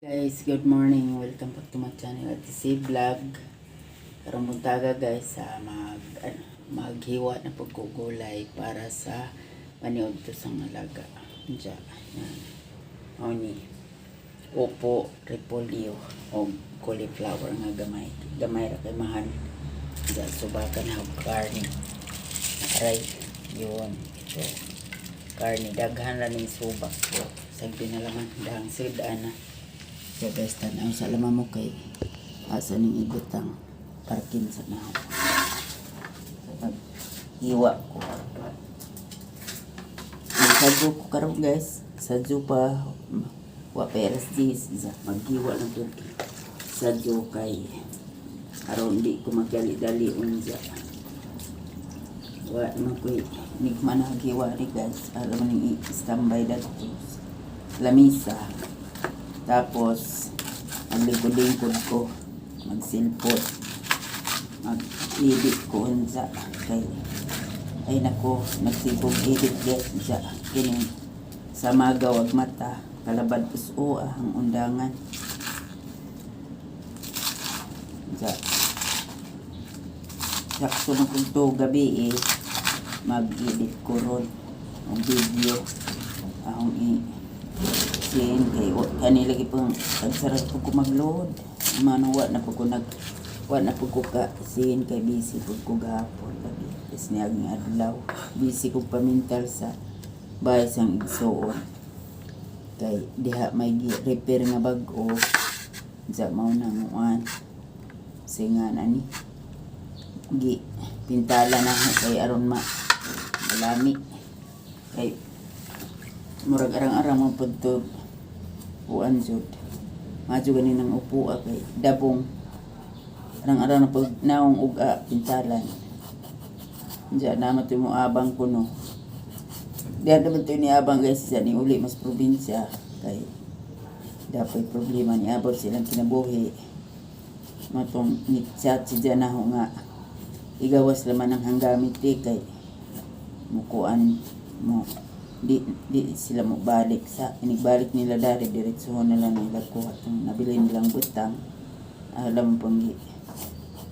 Guys, good morning. Welcome back to my channel at si Vlog. Karong buntaga guys sa maghiwa na pagkugulay para sa paniod to sang alaga. Diyan. Yan. Oni. Opo, repolyo o cauliflower nga gamay. Gamay ra kay mahal. Diyan subakan ha karne. Aray, yun. Ito. Karne daghan ra ning subak. So, sagdi na laman dang sidaan na. So guys, tanaw sa lama mo kay asa ning ibutang parking sa naho. Hiwa ko. Sadyo ko karon guys. Sadyo pa wa peras dis maghiwa lang dun. Sadyo kay aron di ko magdali-dali unja. Wa man ko nigman na hiwa ni guys. Alam mo ning standby dito. Lamisa. Tapos, maglingkod-lingkod ko, magsilpot, mag-edit ko unsa kay ay nako, nagsibog edit guys unsa kini sa magawag mata, kalabad puso ang undangan. Unsa. Sakto na kung to gabi mag-edit ko ron ang video ahong sin kay kani lagi pang pagsarap ko mag-load manuwa na pag wa na pag ko ka sin kay busy pag ko gahapon lagi is niaging adlaw busy ko pamintal sa bahay sang igsoon kay diha may repair nga bag-o sa mao na muan singa ani gi pintala na kay aron malami kay murag arang-arang mo pagtog uan jud maju ganin ng upo kay dabong arang-arang na pag naong uga pintalan diyan naman ito mo abang kuno diyan naman ito ni abang guys sa ni uli mas probinsya kay dapat problema ni abot silang kinabuhi matong nitchat si dyan ako nga igawas laman ng hanggamit kay mukuan mo di sila mo balik sa inigbalik nila dari diretso na lang nila kuha itong nabili nilang butang alam pang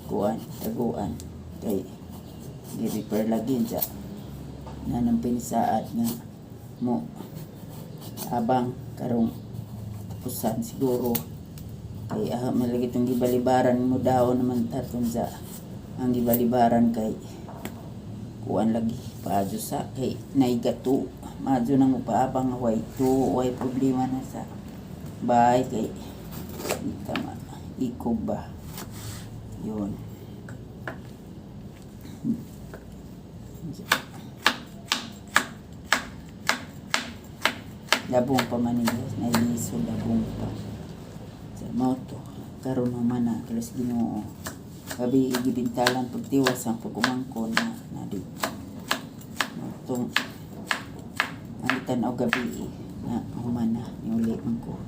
kuhan taguan kay gi-repair lagi dyan nanampin saat nga mo abang karong tapusan siguro kay malagi itong gibalibaran mo daw naman tatong sa ang gibalibaran kay kuhan lagi paadyo sa kay naigato madyo nang upaabang way to way problema na sa bahay kay tama ikob ba yun labong pa manigas na iniso labong pa sa moto karon naman na kalas Ginoo gabi igibintalan pagtiwas ang pagumangkon na di motong ang o gabi na humana niuli man ko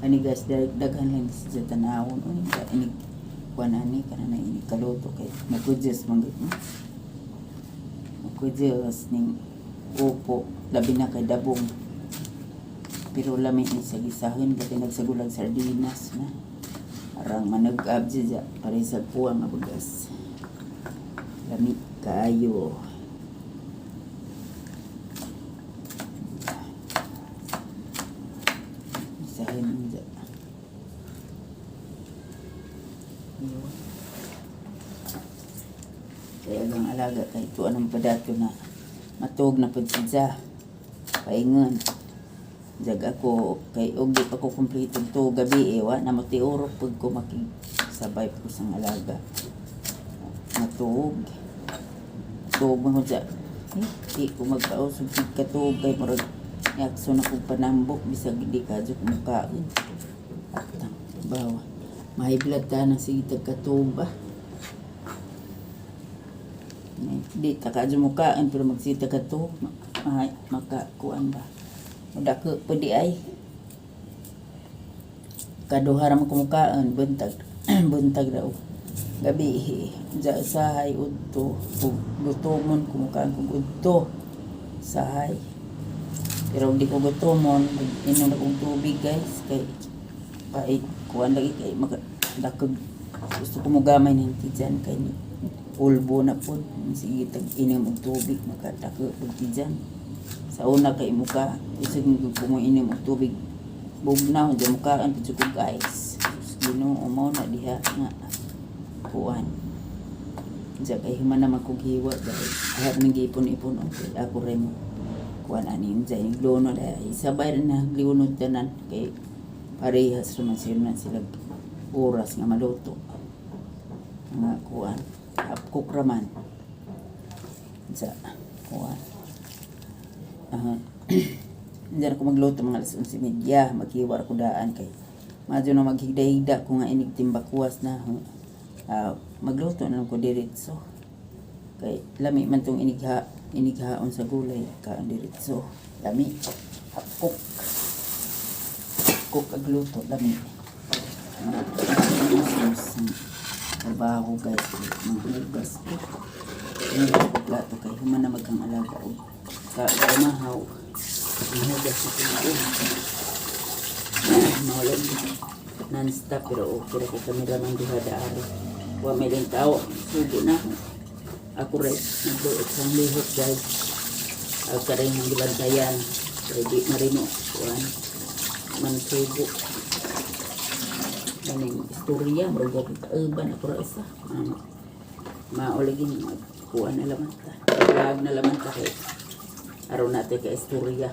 ani guys daghan lang sa tanawon ini kuanani kana na ini kaluto kay magkudjes manggit magkudjes ning upo labi na kay dabong pero lami ni sa gisahon kay nagsagulag sardinas na arang manag-abji ja pare sa puang nga bugas lami kayo isahin ja kaya ang alaga kay tuan ang padato na matog na pud siya paingon jag ako kay og di pa ko kompleto to gabi wa na matiurok pud ko makisabay ko sang alaga matug tug mo ja di ko magkausog katug kay murag yakso na kong panambok bisag di kadyo kumakain atang bawa mahiblat ka na sige tagkatuba di takadyo mukaan pero magsita katug makakuan ba madako pwede ay kaduharam kumukaan buntag buntag daw gabi ja sahay udto lutomon kumukaan kung udto sahay Pero di ko gutomon, inom na kong tubig guys, kay pait, kuhan lagi kay dakag, gusto ko mo gamay ng tijan, kay ulbo na po, sige tag inom og tubig, makadako og tijan. Sa una kay muka, isig ko mo inom og tubig, bugnaw, di mukaan, pito ko guys. Ginoo mo na diha nga, kuhan. Diya kay human naman kong hiwa, dahil ahap ng ipon-ipon, okay, ako rin mo. Kuan ani unsa yung lono dahil sabay na liunod tanan kay parehas naman sila oras nga maluto nga kuan hapkok raman sa kuan diyan ko magluto mga alas 11:30 maghiwar ko daan kay madyo na maghigda-higda ko nga inig timbakwas na magluto na ko diretso kay lami man tong inighaon sa gulay kaan diretso lami hapkok agluto lami trabaho guys maghugas ini ko plato kay human na maghang alaga og kamahaw maghugas ito mawala non-stop pero okay ko kamera man diha daari wa may lang tao sugo na ako rin nagbuot sang lihot guys ang karay ng gilantayan kaya di marino kuhan mansugo maning istorya bago kita uban ako rin isa mauligin kuhan na laman ta vlog na laman ta kay araw natin ka istorya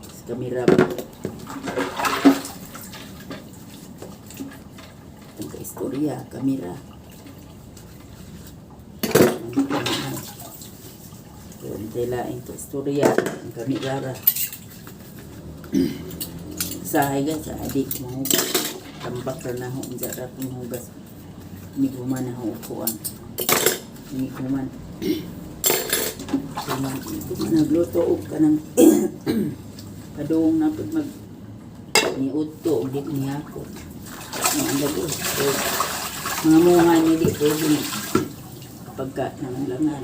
sa kamera ang ka istorya kamera lain ke istorya ang kami gara sahay guys adik mau tampak na ho jara kung hugas miguman na ho kuan miguman nagluto og kanang padung na pud mag niudto og dik niya ko ang dali mga munga ni di pwede pagka nang langan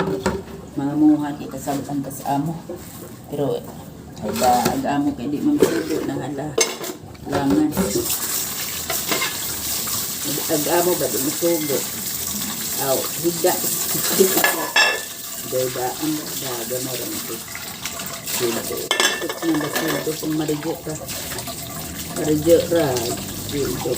mga muha kita sampan ka sa amo pero ay ag-amo kay di mamsudo na hala langan ag-amo ba di masugo aw higda dayda ang daga na rin ito dito ito na basildo kung marigo ka marigo ra dito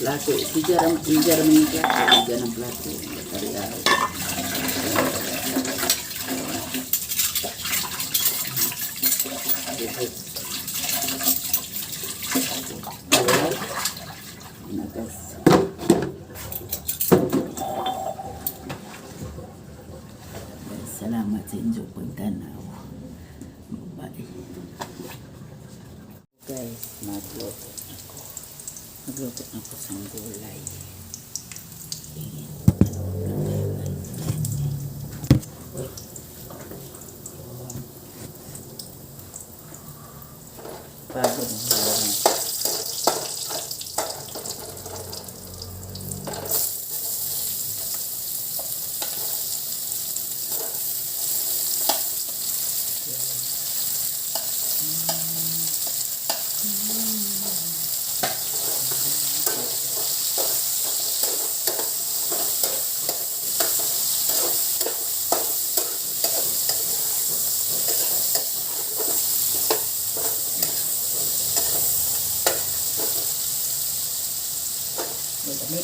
plato tijaram ni plato jangan plato karya nagas salamat sa inyo pagtanaw bye guys magluto na po sa gulay. Bago ng gulay. Dami.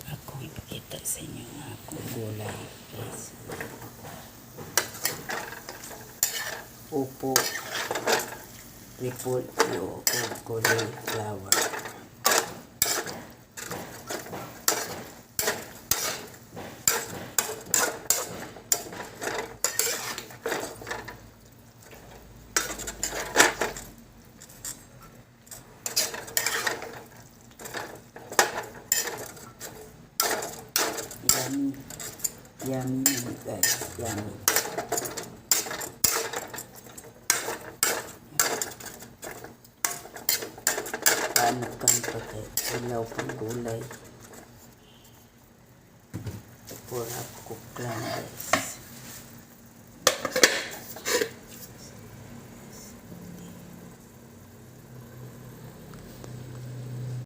Ako ipakita sa inyo ang akong gulay, guys. Upo, repolyo, o cauliflower. Yummy. Yummy naman, guys. Yummy. Paano kang patay? Ilaw pang gulay. For half cook lang, guys.